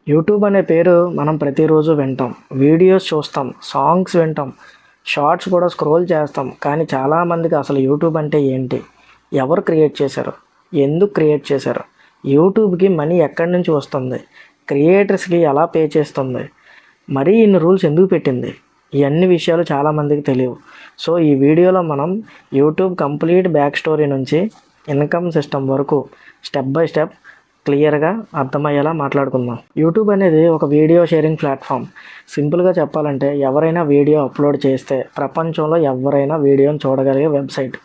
YouTube అనే పేరు మనం ప్రతిరోజు వింటాం. వీడియోస్ చూస్తాం, సాంగ్స్ వింటాం, షార్ట్స్ కూడా స్క్రోల్ చేస్తాం. కానీ చాలామందికి అసలు యూట్యూబ్ అంటే ఏంటి? ఎవరు క్రియేట్ చేశారు? ఎందుకు క్రియేట్ చేశారు? యూట్యూబ్కి మనీ ఎక్కడి నుంచి వస్తుంది? క్రియేటర్స్కి ఎలా పే చేస్తుంది? మరీ ఇన్ని రూల్స్ ఎందుకు పెట్టింది? ఇవన్నీ విషయాలు చాలామందికి తెలియవు. సో ఈ వీడియోలో మనం యూట్యూబ్ కంప్లీట్ బ్యాక్ స్టోరీ నుంచి ఇన్కమ్ సిస్టమ్ వరకు స్టెప్ బై స్టెప్ క్లియర్గా అర్థమయ్యేలా మాట్లాడుకుందాం. యూట్యూబ్ అనేది ఒక వీడియో షేరింగ్ ప్లాట్ఫామ్. సింపుల్గా చెప్పాలంటే ఎవరైనా వీడియో అప్లోడ్ చేస్తే ప్రపంచంలో ఎవరైనా వీడియోని చూడగలిగే వెబ్సైట్.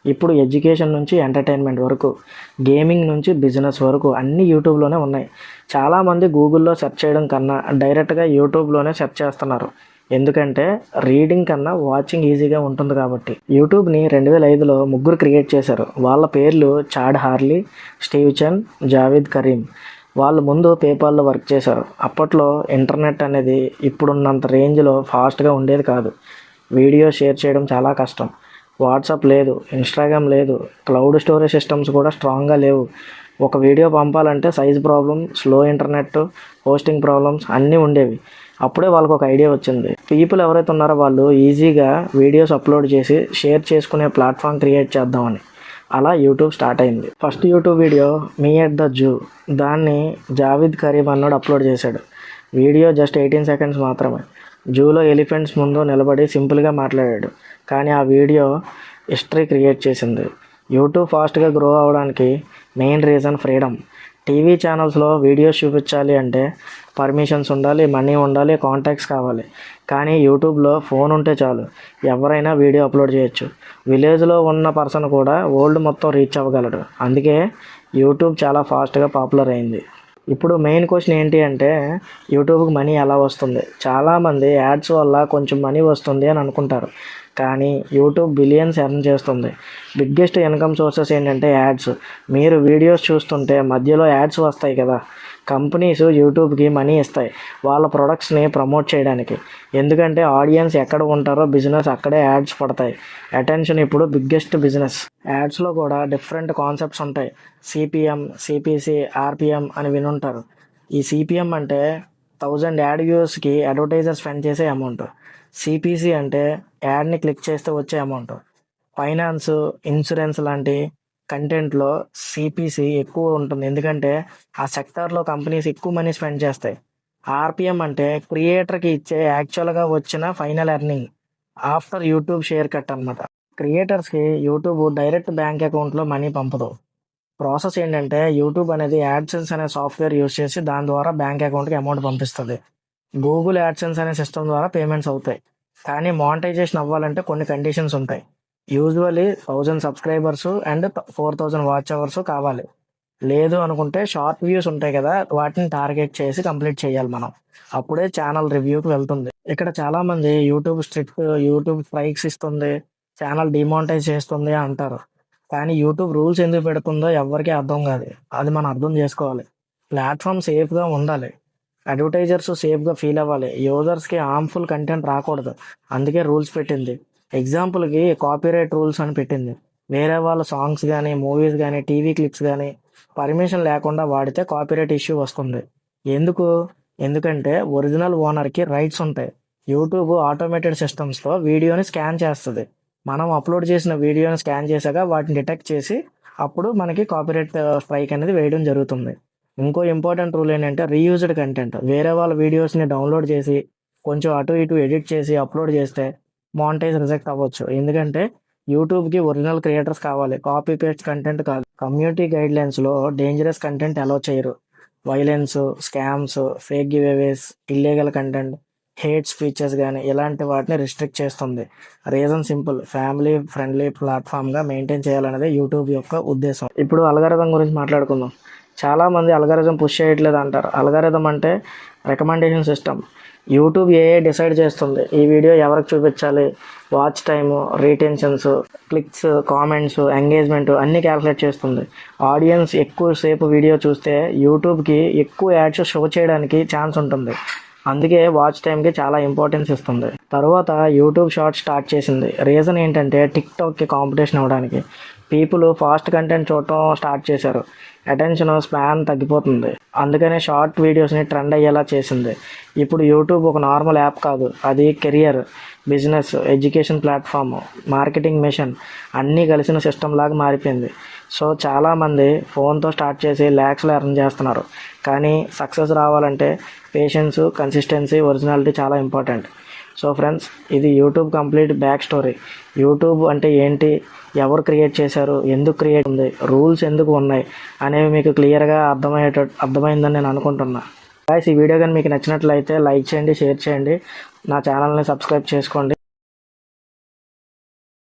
ఇప్పుడు ఎడ్యుకేషన్ నుంచి ఎంటర్టైన్మెంట్ వరకు, గేమింగ్ నుంచి బిజినెస్ వరకు అన్నీ యూట్యూబ్లోనే ఉన్నాయి. చాలామంది గూగుల్లో సెర్చ్ చేయడం కన్నా డైరెక్ట్గా యూట్యూబ్లోనే సెర్చ్ చేస్తున్నారు. ఎందుకంటే రీడింగ్ కన్నా వాచింగ్ ఈజీగా ఉంటుంది కాబట్టి. యూట్యూబ్ని 2005లో ముగ్గురు క్రియేట్ చేశారు. వాళ్ళ పేర్లు చాడ్ హార్లీ, స్టీవ్ చెన్, జావేద్ కరీం. వాళ్ళు ముందు పేపాల్లో వర్క్ చేశారు. అప్పట్లో ఇంటర్నెట్ అనేది ఇప్పుడున్నంత రేంజ్లో ఫాస్ట్గా ఉండేది కాదు. వీడియో షేర్ చేయడం చాలా కష్టం. వాట్సాప్ లేదు, ఇన్స్టాగ్రామ్ లేదు, క్లౌడ్ స్టోరేజ్ సిస్టమ్స్ కూడా స్ట్రాంగ్గా లేవు. ఒక వీడియో పంపాలంటే size problem, slow internet, hosting problems అన్నీ ఉండేవి. అప్పుడే వాళ్ళకు ఒక ఐడియా వచ్చింది. పీపుల్ ఎవరైతే ఉన్నారో వాళ్ళు ఈజీగా వీడియోస్ అప్లోడ్ చేసి షేర్ చేసుకునే ప్లాట్ఫామ్ క్రియేట్ చేద్దామని. అలా యూట్యూబ్ స్టార్ట్ అయింది. First YouTube video me at the zoo. దాన్ని జావేద్ కరీం అన్నాడు అప్లోడ్ చేశాడు. వీడియో జస్ట్ 18 సెకండ్స్ మాత్రమే. జూలో ఎలిఫెంట్స్ ముందు నిలబడి సింపుల్గా మాట్లాడాడు. కానీ ఆ వీడియో హిస్టరీ క్రియేట్ చేసింది. యూట్యూబ్ ఫాస్ట్గా గ్రో అవ్వడానికి మెయిన్ రీజన్ ఫ్రీడమ్. టీవీ ఛానల్స్లో వీడియోస్ చూపించాలి అంటే పర్మిషన్స్ ఉండాలి, మనీ ఉండాలి, కాంటాక్ట్స్ కావాలి. కానీ యూట్యూబ్లో ఫోన్ ఉంటే చాలు, ఎవరైనా వీడియో అప్లోడ్ చేయొచ్చు. విలేజ్లో ఉన్న పర్సన్ కూడా వరల్డ్ మొత్తం రీచ్ అవ్వగలడు. అందుకే యూట్యూబ్ చాలా ఫాస్ట్గా పాపులర్ అయింది. ఇప్పుడు మెయిన్ క్వశ్చన్ ఏంటి అంటే యూట్యూబ్కి మనీ ఎలా వస్తుంది? చాలామంది యాడ్స్ వల్ల కొంచెం మనీ వస్తుంది అని అనుకుంటారు. కానీ యూట్యూబ్ బిలియన్స్ ఎర్న్ చేస్తుంది. బిగ్గెస్ట్ ఇన్కమ్ సోర్సెస్ ఏంటంటే యాడ్స్. మీరు వీడియోస్ చూస్తుంటే మధ్యలో యాడ్స్ వస్తాయి కదా. కంపెనీస్ యూట్యూబ్కి మనీ ఇస్తాయి వాళ్ళ ప్రొడక్ట్స్ని ప్రమోట్ చేయడానికి. ఎందుకంటే ఆడియన్స్ ఎక్కడ ఉంటారో బిజినెస్ అక్కడే యాడ్స్ పడతాయి. అటెన్షన్ ఇప్పుడు బిగ్గెస్ట్ బిజినెస్. యాడ్స్లో కూడా డిఫరెంట్ కాన్సెప్ట్స్ ఉంటాయి. సిపిఎం, సిపిసి, ఆర్పిఎం అని వినుంటారు. ఈ సిపిఎం అంటే 1000 యాడ్ వ్యూస్కి అడ్వర్టైజర్ స్పెండ్ చేసే అమౌంట్. సిపిసి అంటే యాడ్ని క్లిక్ చేస్తే వచ్చే అమౌంట్. ఫైనాన్స్, ఇన్సూరెన్స్ లాంటి కంటెంట్లో సిపిసి ఎక్కువ ఉంటుంది. ఎందుకంటే ఆ సెక్టార్లో కంపెనీస్ ఎక్కువ మనీ స్పెండ్ చేస్తాయి. ఆర్పిఎం అంటే క్రియేటర్కి ఇచ్చే యాక్చువల్గా వచ్చిన final earning after YouTube share cut అనమాట. క్రియేటర్స్కి యూట్యూబ్ డైరెక్ట్ బ్యాంక్ అకౌంట్లో మనీ పంపదు. ప్రాసెస్ ఏంటంటే యూట్యూబ్ అనేది యాడ్సెన్స్ అనే సాఫ్ట్వేర్ యూజ్ చేసి దాని ద్వారా బ్యాంక్ అకౌంట్కి అమౌంట్ పంపిస్తుంది. గూగుల్ యాడ్సెన్స్ అనే సిస్టమ్ ద్వారా పేమెంట్స్ అవుతాయి. కానీ మానిటైజేషన్ అవ్వాలంటే కొన్ని కండిషన్స్ ఉంటాయి. Usually 1000 subscribers and 4000 watch hours కావాలి. లేదు అనుకుంటే షార్ట్ వ్యూస్ ఉంటాయి కదా, వాటిని టార్గెట్ చేసి కంప్లీట్ చేయాలి మనం. అప్పుడే ఛానల్ రివ్యూకి వెళ్తుంది. ఇక్కడ చాలామంది యూట్యూబ్ స్ట్రిక్ట్, యూట్యూబ్ స్ట్రైక్స్ ఇస్తుంది, ఛానల్ డిమానిటైజ్ చేస్తుంది అంటారు. కానీ యూట్యూబ్ రూల్స్ ఎందుకు పెడుతుందో ఎవరికీ అర్థం కాదు. అది మనం అర్థం చేసుకోవాలి. ప్లాట్ఫామ్ సేఫ్గా ఉండాలి, అడ్వర్టైజర్స్ సేఫ్గా ఫీల్ అవ్వాలి, యూజర్స్కి హార్మ్ఫుల్ కంటెంట్ రాకూడదు. అందుకే రూల్స్ పెట్టింది. ఎగ్జాంపుల్కి కాపీరైట్ రూల్స్ అని పెట్టింది. వేరే వాళ్ళ సాంగ్స్ కానీ, మూవీస్ కానీ, టీవీ క్లిప్స్ కానీ పర్మిషన్ లేకుండా వాడితే కాపీరైట్ ఇష్యూ వస్తుంది. ఎందుకు? ఎందుకంటే ఒరిజినల్ ఓనర్కి రైట్స్ ఉంటాయి. యూట్యూబ్ ఆటోమేటెడ్ సిస్టమ్స్తో వీడియోని స్కాన్ చేస్తుంది. మనం అప్లోడ్ చేసిన వీడియోని స్కాన్ చేశాక వాటిని డిటెక్ట్ చేసి అప్పుడు మనకి కాపీరైట్ స్ట్రైక్ అనేది వేయడం జరుగుతుంది. ఇంకో ఇంపార్టెంట్ రూల్ ఏంటంటే రీయూజ్డ్ కంటెంట్. వేరే వాళ్ళ వీడియోస్ని డౌన్లోడ్ చేసి కొంచెం అటు ఇటు ఎడిట్ చేసి అప్లోడ్ చేస్తే మానిటైజ్ రిజెక్ట్ అవ్వచ్చు. ఎందుకంటే యూట్యూబ్కి ఒరిజినల్ క్రియేటర్స్ కావాలి, కాపీ పేస్ట్ కంటెంట్ కాదు. కమ్యూనిటీ గైడ్లైన్స్లో డేంజరస్ కంటెంట్ అలౌ చేయరు. Violence, scams, fake giveaways, illegal content, hate speeches కానీ ఇలాంటి వాటిని రిస్ట్రిక్ట్ చేస్తుంది. రీజన్ సింపుల్, ఫ్యామిలీ ఫ్రెండ్లీ ప్లాట్ఫామ్గా మెయింటైన్ చేయాలనేది యూట్యూబ్ యొక్క ఉద్దేశం. ఇప్పుడు అల్గారిథం గురించి మాట్లాడుకుందాం. చాలామంది అల్గారిథం పుష్ చేయట్లేదు అంటారు. అల్గారిథం అంటే రికమెండేషన్ సిస్టమ్. యూట్యూబ్ ఏఏ డిసైడ్ చేస్తుంది ఈ వీడియో ఎవరికి చూపించాలి, watch time, retentions, clicks, comments, engagement అన్నీ క్యాల్కులేట్ చేస్తుంది. ఆడియన్స్ ఎక్కువసేపు వీడియో చూస్తే యూట్యూబ్కి ఎక్కువ యాడ్స్ షో చేయడానికి ఛాన్స్ ఉంటుంది. అందుకే వాచ్ టైంకి చాలా ఇంపార్టెన్స్ ఇస్తుంది. తర్వాత యూట్యూబ్ షార్ట్స్ స్టార్ట్ చేసింది. రీజన్ ఏంటంటే టిక్టాక్కి కాంపిటీషన్ అవ్వడానికి. పీపుల్ ఫాస్ట్ కంటెంట్ చూడటం స్టార్ట్ చేశారు. అటెన్షన్ స్పాన్ తగ్గిపోతుంది. అందుకనే షార్ట్ వీడియోస్ని ట్రెండ్ అయ్యేలా చేసింది. ఇప్పుడు యూట్యూబ్ ఒక నార్మల్ యాప్ కాదు, అది career, business, education platform, marketing machine అన్నీ కలిసిన సిస్టమ్ లాగా మారిపోయింది. సో చాలామంది ఫోన్తో స్టార్ట్ చేసి ల్యాక్స్లో ఎర్న్ చేస్తున్నారు. కానీ సక్సెస్ రావాలంటే పేషెన్స్, కన్సిస్టెన్సీ, ఒరిజినాలిటీ చాలా ఇంపార్టెంట్. సో ఫ్రెండ్స్, ఇది YouTube complete back story. YouTube అంటే ఏంటి, ఎవరు క్రియేట్ చేశారు, ఎందుకు క్రియేట్ ఉంది, రూల్స్ ఎందుకు ఉన్నాయి అనేవి మీకు క్లియర్గా అర్థమైందని నేను అనుకుంటున్నా. గాయ్స్, ఈ వీడియో కానీ మీకు నచ్చినట్లయితే లైక్ చేయండి, షేర్ చేయండి, నా ఛానల్ని సబ్స్క్రైబ్ చేసుకోండి.